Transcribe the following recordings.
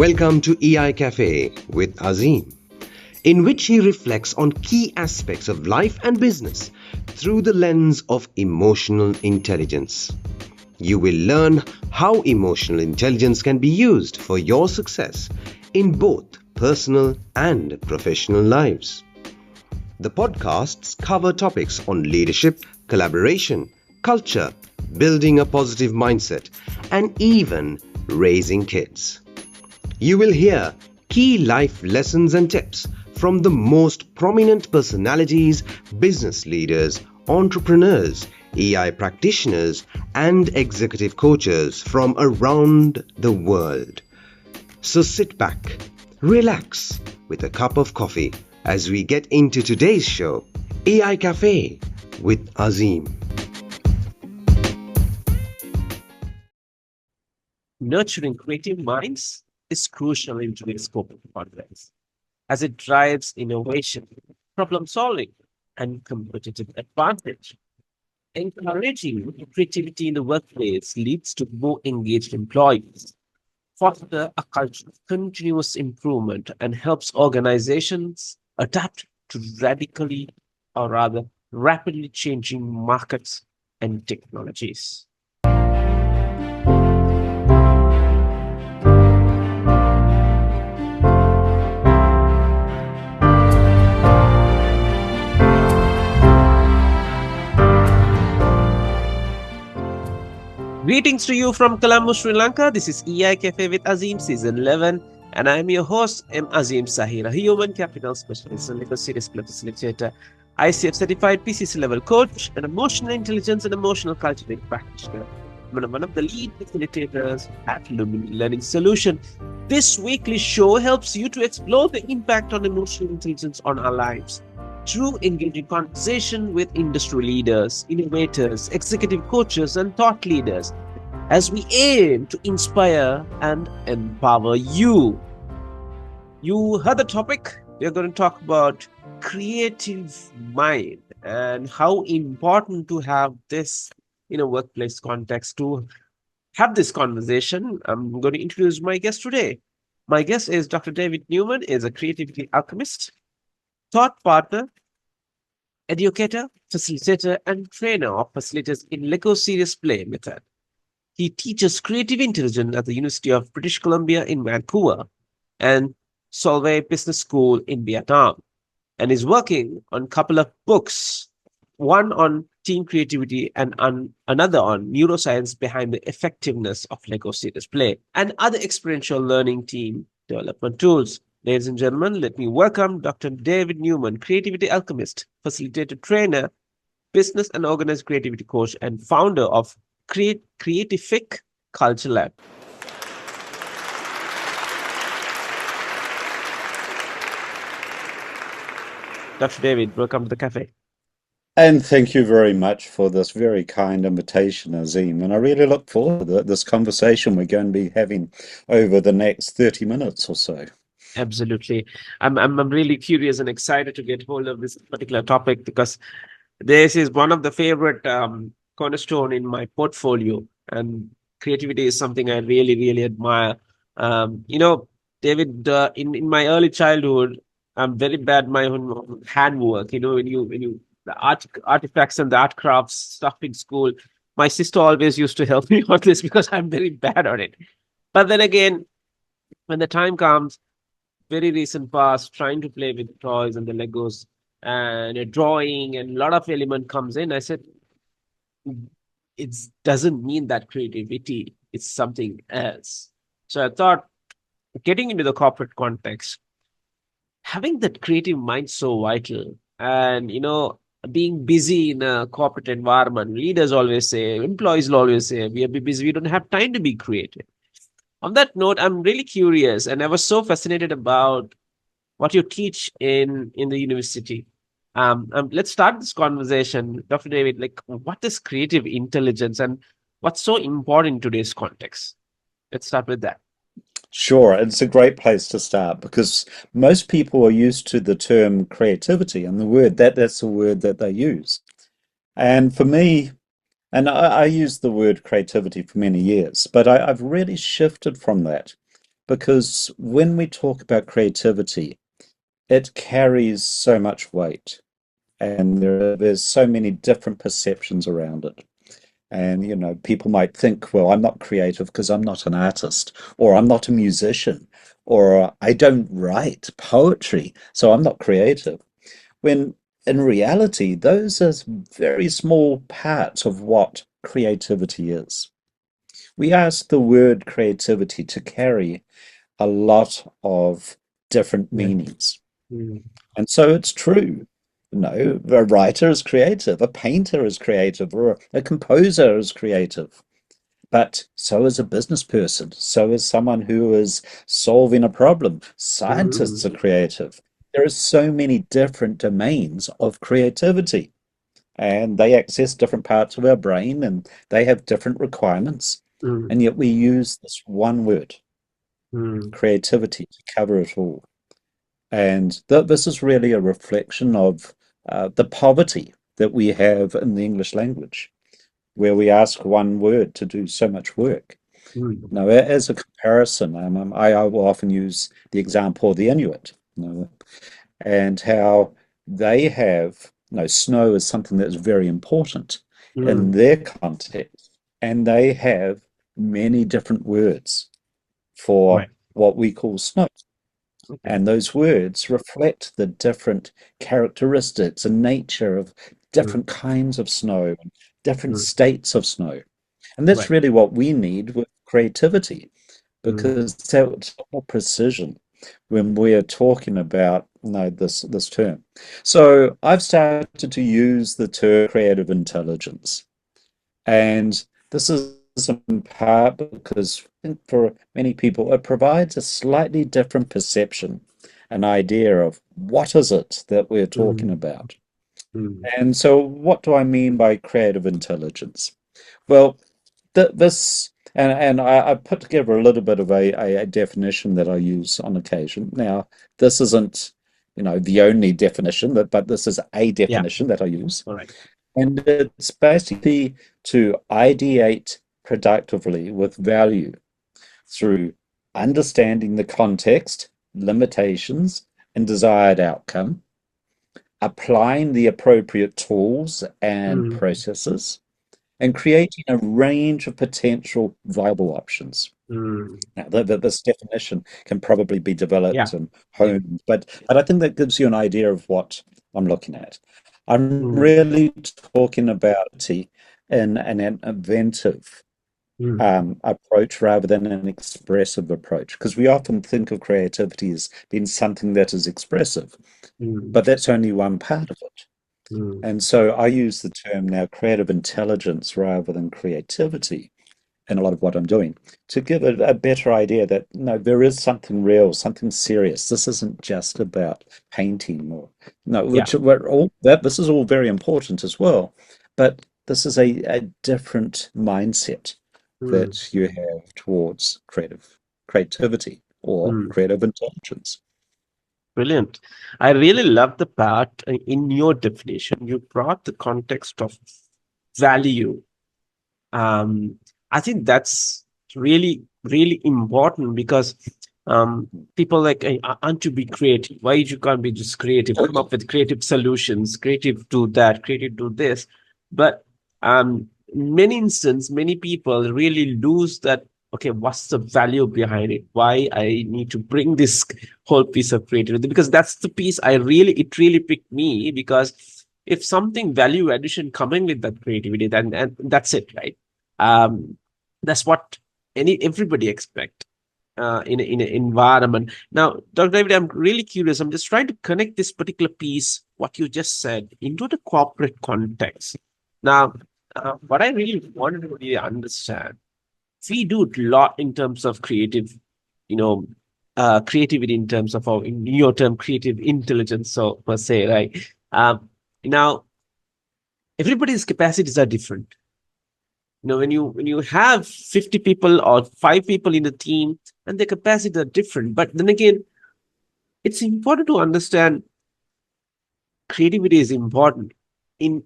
Welcome to EI Cafe with Azim, in which he reflects on key aspects of life and business through the lens of emotional intelligence. You will learn how emotional intelligence can be used for your success in both personal and professional lives. The podcasts cover topics on leadership, collaboration, culture, building a positive mindset, and even raising kids. You will hear key life lessons and tips from the most prominent personalities, business leaders, entrepreneurs, EI practitioners, and executive coaches from around the world. So sit back, relax with a cup of coffee as we get into today's show, EI Cafe with Azim. Nurturing creative minds is crucial in today's corporate context, as it drives innovation, problem solving, and competitive advantage. Encouraging creativity in the workplace leads to more engaged employees, foster a culture of continuous improvement, and helps organizations adapt to rapidly changing markets and technologies. Greetings to you from Colombo, Sri Lanka. This is EI Cafe with Azim, Season 11, and I'm your host, M. Azim Sahir, a human capital specialist and legal series facilitator, ICF certified PCC level coach, and emotional intelligence and emotional cultural practitioner. I'm one of the lead facilitators at Newman Learning Solution. This weekly show helps you to explore the impact on emotional intelligence on our lives through engaging conversation with industry leaders, innovators, executive coaches, and thought leaders, as we aim to inspire and empower you. You heard the topic. We're going to talk about creative mind and how important to have this in a workplace context to have this conversation. I'm going to introduce my guest today. My guest is Dr. David Newman, is a creativity alchemist, thought partner, educator, facilitator, and trainer of facilitators in Lego Serious Play method. He teaches creative intelligence at the University of British Columbia in Vancouver and Solvay Business School in Vietnam, and is working on a couple of books, one on team creativity and another on neuroscience behind the effectiveness of Lego Serious Play and other experiential learning team development tools. Ladies and gentlemen, let me welcome Dr. David Newman, creativity alchemist, facilitator, trainer, business and organized creativity coach, and founder of Creatific Culture Lab. Dr. David, welcome to the cafe. And thank you very much for this very kind invitation, Azim. And I really look forward to this conversation we're going to be having over the next 30 minutes or so. Absolutely. I'm really curious and excited to get hold of this particular topic because this is one of the favorite cornerstone in my portfolio, and creativity is something I really, really admire. David, in my early childhood, I'm very bad at my own handwork. When you the artifacts and the art crafts stuff in school, my sister always used to help me on this because I'm very bad at it. But then again, when the time comes, very recent past, trying to play with toys and the Legos and a drawing and a lot of element comes in, I said, it doesn't mean that creativity is something else. So I thought, getting into the corporate context, having that creative mind so vital, and being busy in a corporate environment, leaders always say, employees will always say, we are busy, we don't have time to be creative. On that note, I'm really curious, and I was so fascinated about what you teach in the university. Let's start this conversation, Dr. David. What is creative intelligence, and what's so important in today's context? Let's start with that. Sure, it's a great place to start because most people are used to the term creativity and the word that's the word that they use. And for me, and I used the word creativity for many years, but I've really shifted from that because when we talk about creativity, it carries so much weight, and there's so many different perceptions around it. And, people might think, well, I'm not creative because I'm not an artist, or I'm not a musician, or I don't write poetry, so I'm not creative. When in reality, those are very small parts of what creativity is. We ask the word creativity to carry a lot of different Yeah. meanings. Mm, And so it's true. A writer is creative, a painter is creative, or a composer is creative. But so is a business person, so is someone who is solving a problem. Scientists mm, are creative. There are so many different domains of creativity, and they access different parts of our brain and they have different requirements. mm, And yet we use this one word, mm, creativity, to cover it all. And this is really a reflection of the poverty that we have in the English language, where we ask one word to do so much work. mm. Now, as a comparison, I will often use the example of the Inuit, and how they have, snow is something that's very important in Mm. their context, and they have many different words for Right. what we call snow. Okay. And those words reflect the different characteristics and nature of Mm, different kinds of snow and different mm, states of snow. And that's right. really what we need with creativity, Mm, because that's more precision when we're talking about this term. So I've started to use the term creative intelligence, and this is in part because I think for many people it provides a slightly different perception, an idea of what is it that we're talking mm, about. mm. And so what do I mean by creative intelligence? Well, this and I put together a little bit of a definition that I use on occasion. Now, this isn't, the only definition, but this is a Yeah. definition that I use. All right. And it's basically to ideate productively with value through understanding the context, limitations, and desired outcome, applying the appropriate tools and Mm, processes, and creating a range of potential viable options. mm. Now, this definition can probably be Yeah. developed and Yeah. honed, but I think that gives you an idea of what I'm looking at. I'm Mm, really talking about in an inventive mm, approach rather than an expressive approach, because we often think of creativity as being something that is expressive, mm, but that's only one part of it. mm. And so I use the term now creative intelligence rather than creativity in a lot of what I'm doing to give a better idea that no, there is something real, something serious. This isn't just about painting or no, Yeah. which we're all that this is all very important as well, but this is a different mindset Mm, that you have towards creativity or mm. creative intelligence. Brilliant. I really love the part in your definition. You brought the context of value. Um, I think that's really, really important because people like, aren't you be creative? Why you can't be just creative? Come up with creative solutions, creative do that, creative do this. But in many instances, many people really lose that. Okay, what's the value behind it? Why I need to bring this whole piece of creativity? Because that's the piece it really picked me because if something value addition coming with that creativity, then and that's it, right? um, that's what everybody expect in an environment. Now, Dr. David, I'm really curious. I'm just trying to connect this particular piece, what you just said, into the corporate context. Now, what I really wanted to really understand, we do a lot in terms of creative, you know, creativity in terms of our, in your term, creative intelligence, so per se, right? Now, everybody's capacities are different. When you have 50 people or 5 people in a team and their capacities are different, but then again, it's important to understand creativity is important in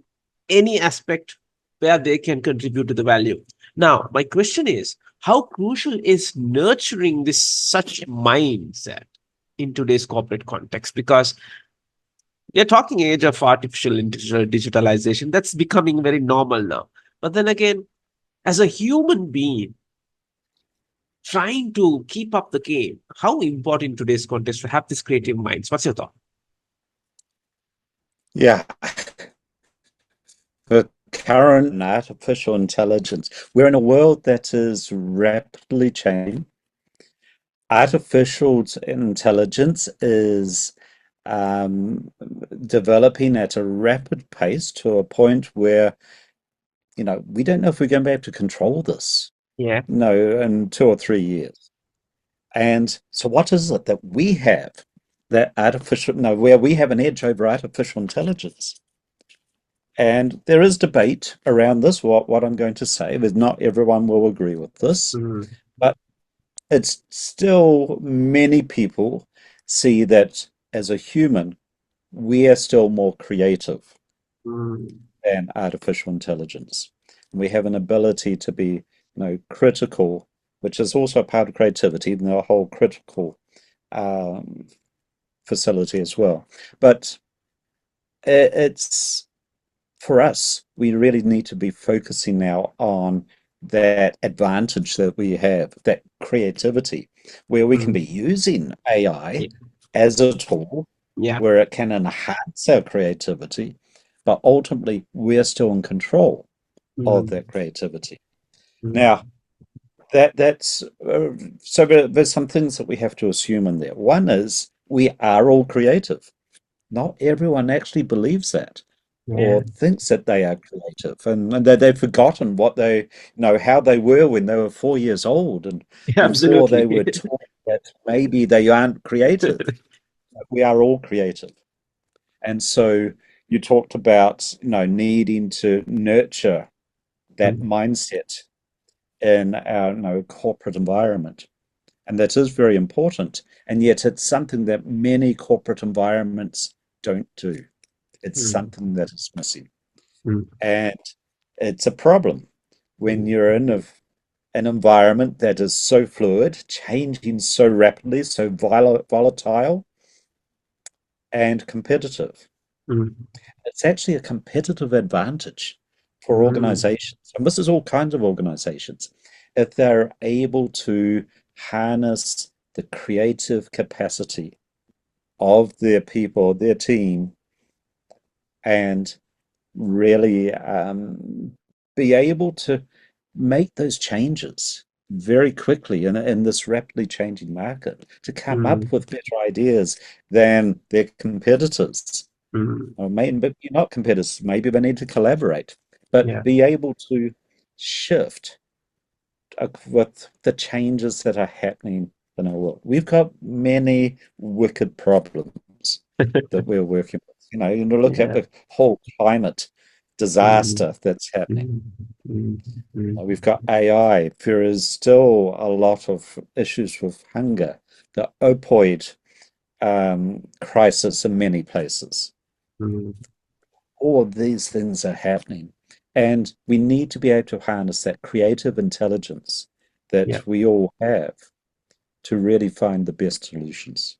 any aspect, where they can contribute to the value. Now, my question is, how crucial is nurturing this such mindset in today's corporate context? Because we are talking age of artificial digitalization. That's becoming very normal now. But then again, as a human being, trying to keep up the game, how important in today's context to have this creative minds? What's your thought? Yeah, the current artificial intelligence, we're in a world that is rapidly changing. Artificial intelligence is um, developing at a rapid pace to a point where, we don't know if we're going to be able to control this, Yeah. in 2 or 3 years. And so what is it that we have that where we have an edge over artificial intelligence? And there is debate around this, what I'm going to say. There's not everyone will agree with this, Mm, but it's still many people see that as a human, we are still more creative mm, than artificial intelligence. And we have an ability to be, critical, which is also a part of creativity, the whole critical um, facility as well. But it's for us, we really need to be focusing now on that advantage that we have, that creativity, where we can mm. be using AI Yeah. as a tool Yeah. where it can enhance our creativity, but ultimately we're still in control of Mm, that creativity. mm, Now, that's so there's some things that we have to assume in there. One is we are all creative. Not everyone actually believes that yeah. or thinks that they are creative, and that they've forgotten how they were when they were 4 years old and before they Absolutely. were taught that maybe they aren't creative. We are all creative. And so you talked about, needing to nurture that Mm, mindset in our, corporate environment. And that is very important. And yet it's something that many corporate environments don't do. It's mm, something that is missing. mm, And it's a problem when mm, you're in an environment that is so fluid, changing so rapidly, so volatile and competitive. mm, It's actually a competitive advantage for mm, organizations. And this is all kinds of organizations. If they're able to harness the creative capacity of their people, their team, and really be able to make those changes very quickly in this rapidly changing market to come up mm, with better ideas than their competitors. mm. Or maybe not competitors, maybe they need to collaborate, but Yeah. be able to shift with the changes that are happening in our world. We've got many wicked problems that we're working with. Look at Yeah. the whole climate Mm, disaster that's happening. mm, mm, mm, We've got AI. There is still a lot of issues with hunger, the opioid crisis in many places. mm. All of these things are happening. And we need to be able to harness that creative intelligence Yeah. that we all have to really find the best solutions.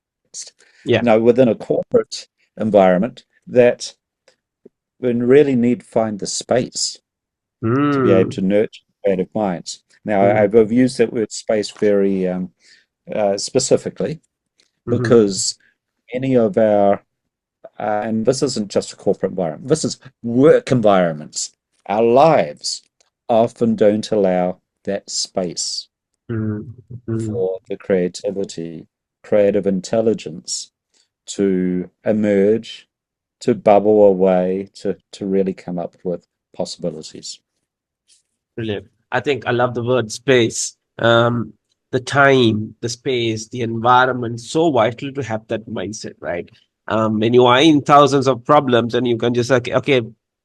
Yeah. Within a corporate environment, that we really need to find the space to be able Mm, to nurture creative minds. Now, mm, I've used that word space very specifically mhm, because many of our and this isn't just a corporate environment, this is work environments. Our lives often don't allow that space mm, mm. for the creativity, creative intelligence to emerge, to bubble away, to really come up with possibilities. Brilliant. I think I love the word space. The time, the space, the environment, so vital to have that mindset, right? When you are in thousands of problems and you can just okay,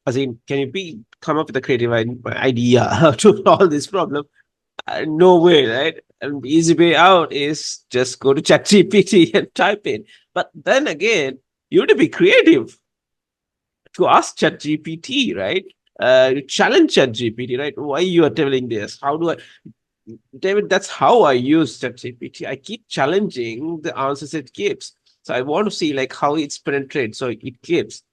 as in, can you come up with a creative idea to solve this problem? No way, right? And the easy way out is just go to ChatGPT and type in. But then again, you need to be creative to ask ChatGPT, right? challenge ChatGPT, right? Why you are telling this? How do I, David? That's how I use ChatGPT. I keep challenging the answers it gives. So I want to see like how it's penetrates. So it gives.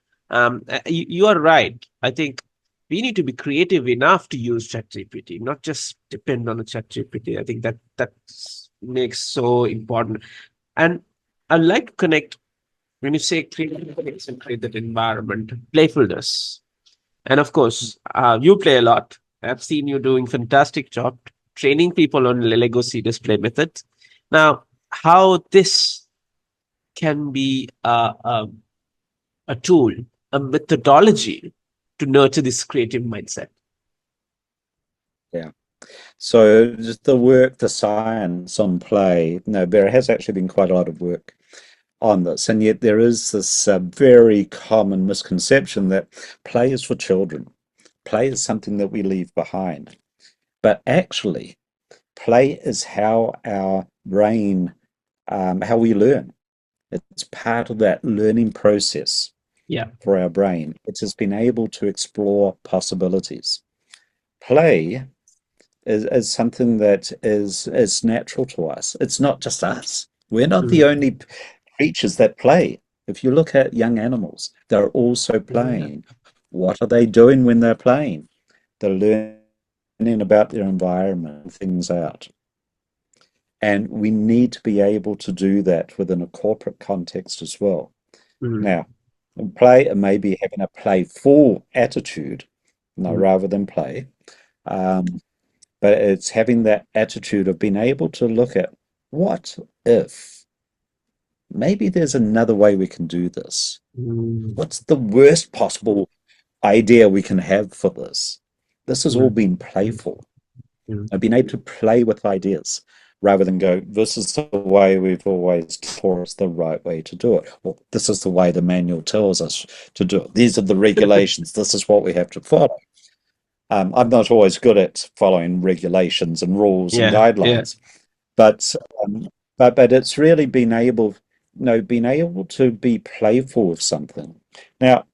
You are right. I think we need to be creative enough to use ChatGPT, not just depend on the ChatGPT. I think that makes so important. And I'd like to connect when you say create and create that environment, playfulness. And of course, you play a lot. I've seen you doing fantastic job training people on Lego serious play method. Now, how this can be a tool, a methodology to nurture this creative mindset. Yeah. So just the work, the science on play, no, there has actually been quite a lot of work on this, and yet there is this very common misconception that play is for children. Play is something that we leave behind. But actually, play is how our brain, how we learn. It's part of that learning process Yeah. for our brain. It has been able to explore possibilities. Play is something that is natural to us. It's not just us. We're not the Mm. only creatures that play. If you look at young animals, they're also Yeah. playing. What are they doing when they're playing? They're learning about their environment, things out. And we need to be able to do that within a corporate context as well. Mm. Now, in play, it may be having a playful attitude, no, Mm. rather than play. Um, but it's having that attitude of being able to look at what if maybe there's another way we can do this? Mm. What's the worst possible idea we can have for this? This has all Mm. been playful. Mm. I've been able to play with ideas rather than go, this is the way we've always taught us the right way to do it. Or this is the way the manual tells us to do it. These are the regulations. This is what we have to follow. I'm not always good at following regulations and rules and Yeah. Yeah. guidelines, but um, but it's really been able, being able to be playful with something. Now,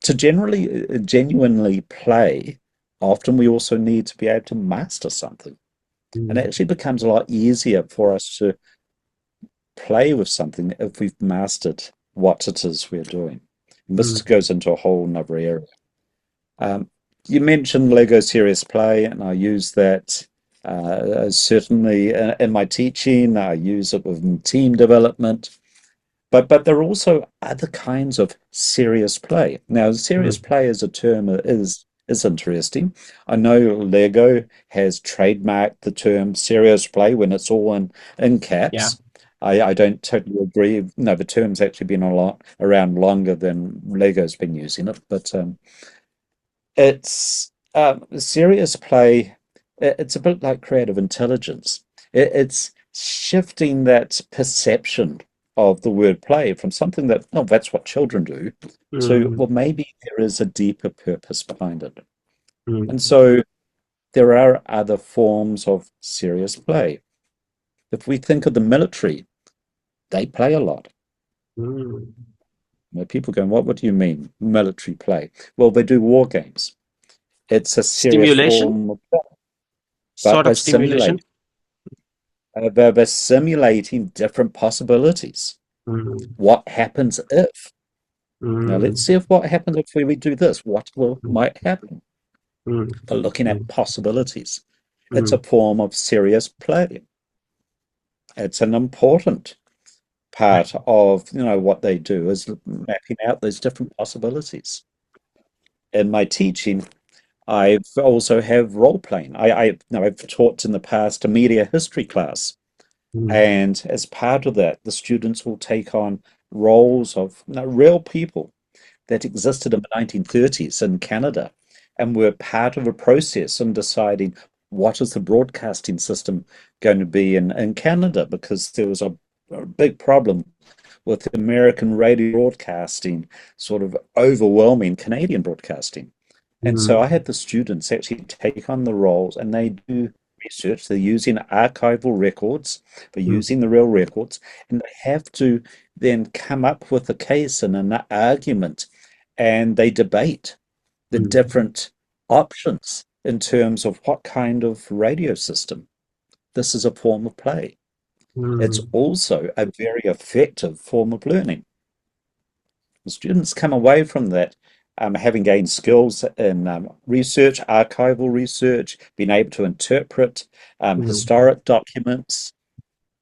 to generally genuinely play, often we also need to be able to master something. And it Mm. actually becomes a lot easier for us to play with something if we've mastered what it is we're doing. And this Mm. goes into a whole nother area. Um, you mentioned Lego Serious Play, and I use that certainly in my teaching. I use it with team development. But there are also other kinds of serious play. Now, serious Mm. play as a term is interesting. I know Lego has trademarked the term serious play when it's all in Yeah. caps. I don't totally agree. No, the term's actually been a lot around longer than Lego's been using it. But it's serious play. It's a bit like creative intelligence. It's shifting that perception of the word play from something that, oh, that's what children do, to, Mm. well, maybe there is a deeper purpose behind it. And Mm. so there are other forms of serious play. If we think of the military, they play a lot. Mm. People going, what do you mean, military play? Well, they do war games. It's a serious Stimulation, form of play, but sort of stimulation. they're simulating different possibilities. Mm. What happens if? Now let's Mm. see if what happens if we do this. What will Mm. might happen? Mm. They're looking at Mm. possibilities. It's a Mm. form of serious play. It's an important part of what they do is mapping out those different possibilities. In my teaching, I've also have role playing. I've taught in the past a media history class. Mm. And as part of that, the students will take on roles of real people that existed in the 1930s in Canada and were part of a process in deciding what is the broadcasting system going to be in Canada, because there was a big problem with American radio broadcasting sort of overwhelming Canadian broadcasting. And so I Mm. had the students actually take on the roles and they do research. They're using archival records, they're Mm. using the real records, and they have to then come up with a case and an argument, and they debate the Mm. different options in terms of what kind of radio system. This is a form of play. It's Mm, also a very effective form of learning. The students come away from that having gained skills in research, archival research, being able to interpret mm, historic documents,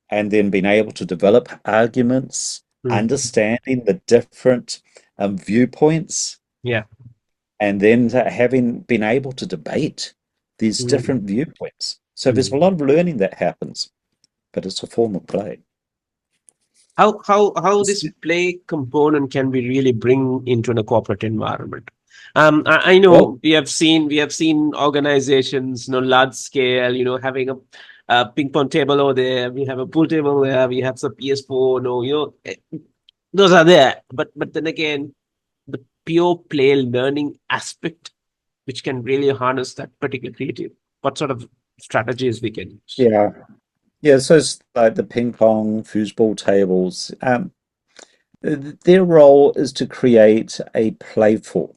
and then being able to develop arguments, mm. understanding the different viewpoints, Yeah. and then having been able to debate these Mm, different viewpoints. So there's a mm. lot of learning that happens, but it's a form of play. How this play component can we really bring into a corporate environment? I Well, know we have seen organizations, large scale, having a ping pong table over there, we have a pool table there, we have some PS4, those are there. But then again, the pure play learning aspect, which can really harness that particular creative. What sort of strategies we can use? yeah. Yeah, so it's like the ping pong, foosball tables. Their role is to create a playful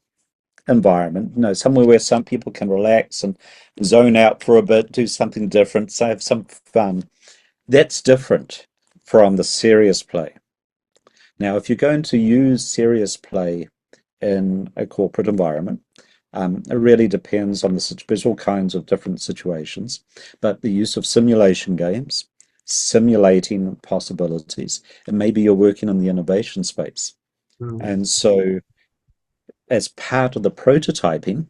environment, somewhere where some people can relax and zone out for a bit, do something different, so have some fun. That's different from the serious play. Now, if you're going to use serious play in a corporate environment, it really depends on there's all kinds of different situations, but the use of simulation games, simulating possibilities, and maybe you're working in the innovation space. Mm, And so, as part of the prototyping,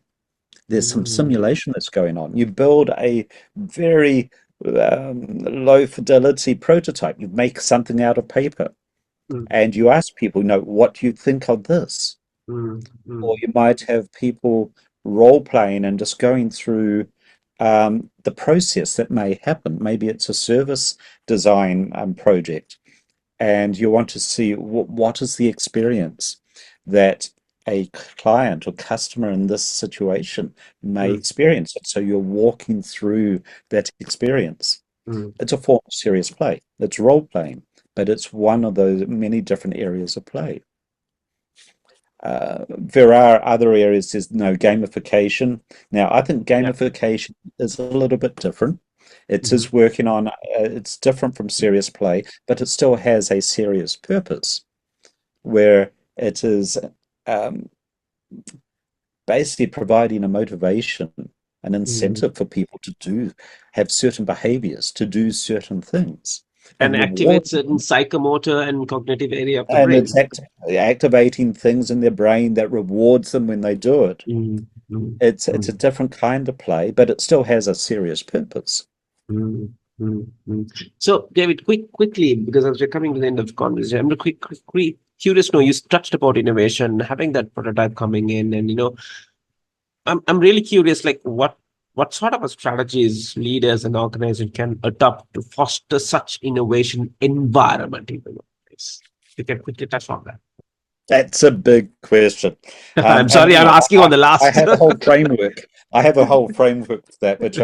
there's some mm, simulation that's going on. You build a very low fidelity prototype. You make something out of paper, mm, and you ask people, what do you think of this? mm, Or mm, you might have people role playing and just going through the process that may happen. Maybe it's a service design project, and you want to see what is the experience that a client or customer in this situation may mm, experience it. So you're walking through that experience. mm. It's a form of serious play. It's role playing, but it's one of those many different areas of play. There are other areas, there's no gamification. Now, I think Yeah. gamification is a little bit different. It Mhm. is working on, it's different from serious play, but it still has a serious purpose where it is um, basically providing a motivation, an Mm. incentive for people have certain behaviors, to do certain things, And and reward. activate certain psychomotor and cognitive area of the And it's brain. activating things in their brain that rewards them when they do it. Mm, mm, It's a mm, different kind of play, but it still has a serious purpose. mm, mm. So, David, quickly, because as we're coming to the end of the conversation, I'm curious. No, you touched about innovation, having that prototype coming in, and I'm really curious, like what sort of a strategies leaders and organizations can adopt to foster such innovation environment in the workplace. You can quickly touch on that. That's a big question. I'm And sorry, I'm asking on the I last. have a whole framework. I have a whole framework for that, which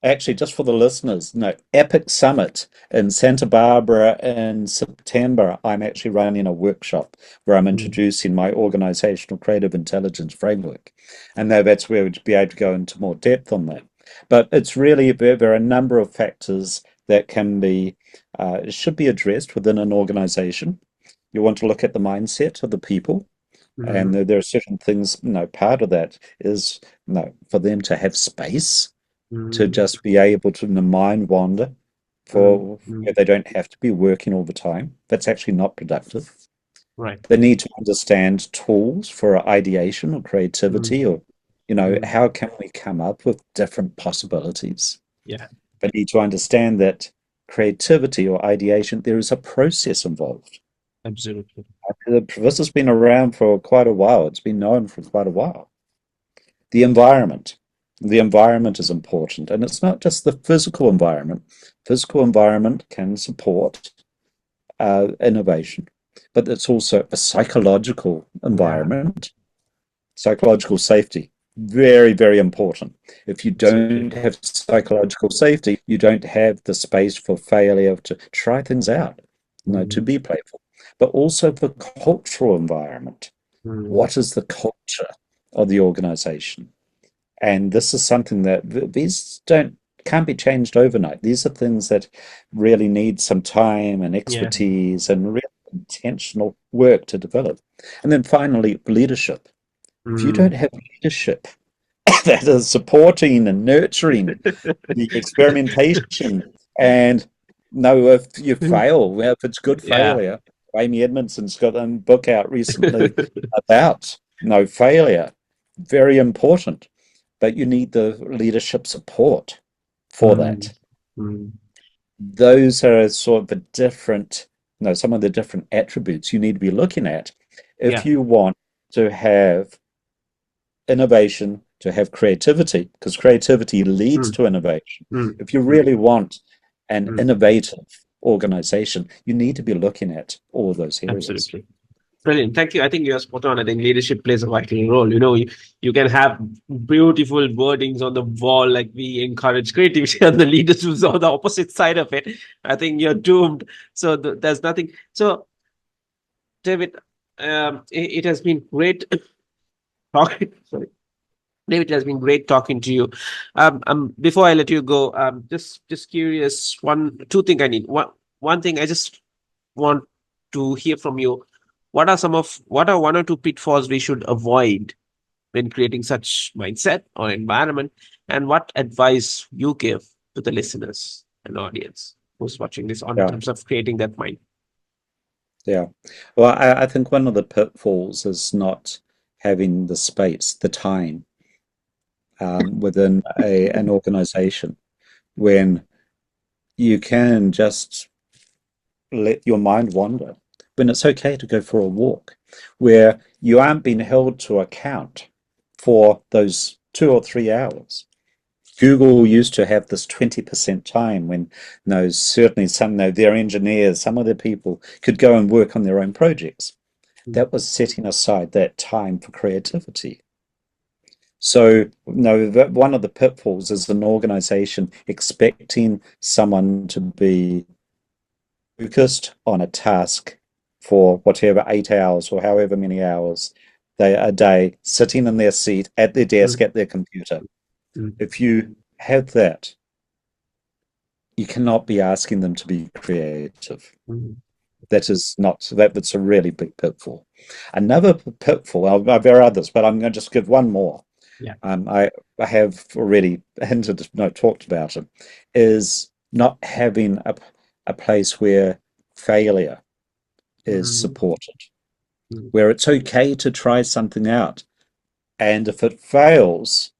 actually just for the listeners, Epic Summit in Santa Barbara in September, I'm actually running a workshop where I'm Mm, introducing my organizational creative intelligence framework. And that's where we'd be able to go into more depth on that. But it's really there are a number of factors that should be addressed within an organization. You want to look at the mindset of the people, and mm, there are certain things, part of that is, for them to have space to mm, just be able to mind wander mm, for where mm. they don't have to be working all the time. That's actually not productive. Right. They need to understand tools for ideation or Mm, creativity, or, mm. how can we come up with different possibilities? Yeah, They need to understand that creativity or ideation, there is a process involved. absolutely. This has been around for quite a while. It's been known for quite a while. The environment. The environment is important, and it's not just the physical environment. Physical environment can support innovation, but it's also a psychological Yeah, environment, psychological safety. Very, very important. If you absolutely. don't have psychological safety, you don't have the space for failure to try things out, to Mm, be playful. But also the cultural environment. mm, What is the culture of the organization? And this is something that these don't can't be changed overnight. These are things that really need some time and Yeah. expertise and real intentional work to develop. And then finally, leadership. If you don't Mm. have leadership that is supporting and nurturing the experimentation and know if you fail, well, if it's good Yeah. failure. Amy Edmondson's got a book out recently about no failure. Very important. But you need the leadership support for Mm. that. Mm. Those are sort of a different, some of the different attributes you need to be looking at if Yeah. you want to have innovation, to have creativity, because creativity leads Mm. to innovation. Mm. If you Mm. really want an Mm. innovative organization, you need to be looking at all those areas. Absolutely. Brilliant. Thank you. I think you're spot on. I think leadership plays a vital role. You can have beautiful wordings on the wall, like we encourage creativity, and the leaders who's on the opposite side of it. I think you're doomed. So there's nothing. So, David, it has been great talking. Sorry. David, it has been great talking to you. Before I let you go, just curious. Two thing I need. One thing I just want to hear from you. What are one or two pitfalls we should avoid when creating such mindset or environment, and what advice you give to the listeners and audience who's watching this on Yeah, terms of creating that mind? yeah. Well, I think one of the pitfalls is not having the space, the time within an organization when you can just let your mind wander, when it's okay to go for a walk, where you aren't being held to account for those 2 or 3 hours. Google used to have this 20% time when certainly some their engineers, some of their people could go and work on their own projects. Mm. That was setting aside that time for creativity. So, no, that one of the pitfalls is an organization expecting someone to be focused on a task for whatever 8 hours or however many hours a day, sitting in their seat at their desk Mm. at their computer. Mm. If you have that, you cannot be asking them to be creative. Mm. That's a really big pitfall. Another pitfall, there are others, but I'm going to just give one more. Yeah. I have already hinted, no, talked about it, is not having a place where failure is Mm. supported, Mm. where it's okay to try something out. And if it fails,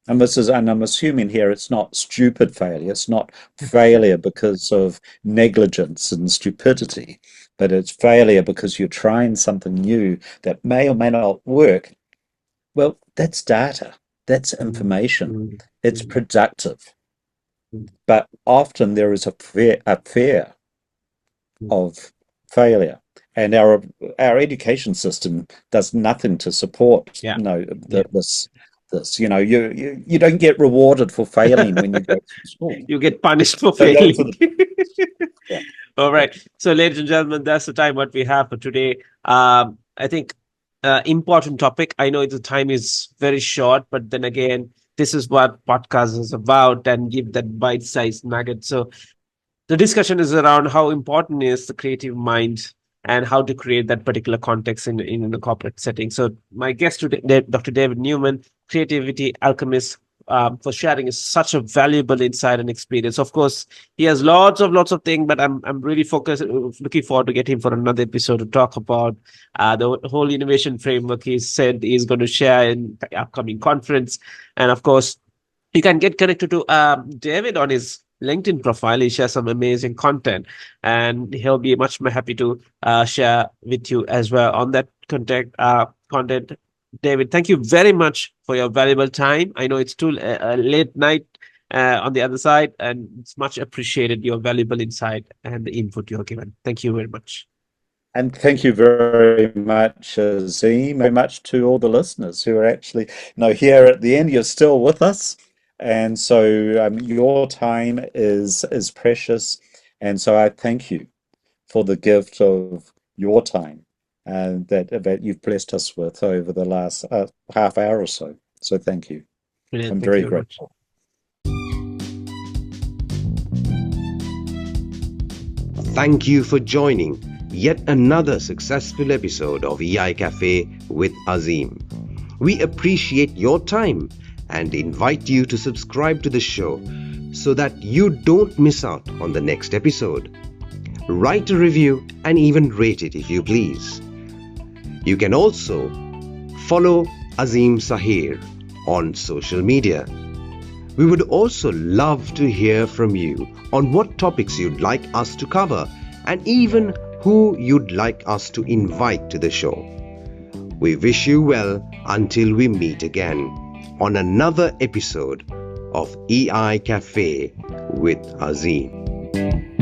and I'm assuming here it's not stupid failure, it's not failure because of negligence and stupidity, but it's failure because you're trying something new that may or may not work. Well, that's data, that's Mm. information, Mm. it's Mm. productive. Mm. But often there is a fear Mm. of failure. And our education system does nothing to support, Yeah. Yeah. this. You don't get rewarded for failing when you go to school. You get punished for So those are failing. the yeah, All yeah, right. So, ladies and gentlemen, that's the time what we have for today. I think important topic. I know the time is very short, but then again, this is what podcast is about, and give that bite-sized nugget. So, the discussion is around how important is the creative mind and how to create that particular context in a corporate setting. So my guest today, Dr. David Newman, creativity alchemist, for sharing is such a valuable insight and experience. Of course, he has lots of things, but I'm really focused, looking forward to get him for another episode to talk about the whole innovation framework. He said he's going to share in the upcoming conference, and of course you can get connected to David on his LinkedIn profile. He shares some amazing content, and he'll be much more happy to share with you as well on that content. David, thank you very much for your valuable time. I know it's too late night on the other side, and it's much appreciated your valuable insight and the input you're given. Thank you very much. and thank you very much, Azim, very much to all the listeners who are actually, here at the end. You're still with us, and so your time is precious, and so I thank you for the gift of your time that you've blessed us with over the last half hour or so. So thank you. Brilliant. I'm Thank very you very much. grateful. Thank you for joining yet another successful episode of EI Cafe with Azim. We appreciate your time and invite you to subscribe to the show so that you don't miss out on the next episode. Write a review and even rate it if you please. You can also follow Azim Sahir on social media. We would also love to hear from you on what topics you'd like us to cover and even who you'd like us to invite to the show. We wish you well until we meet again on another episode of EI Cafe with Azim.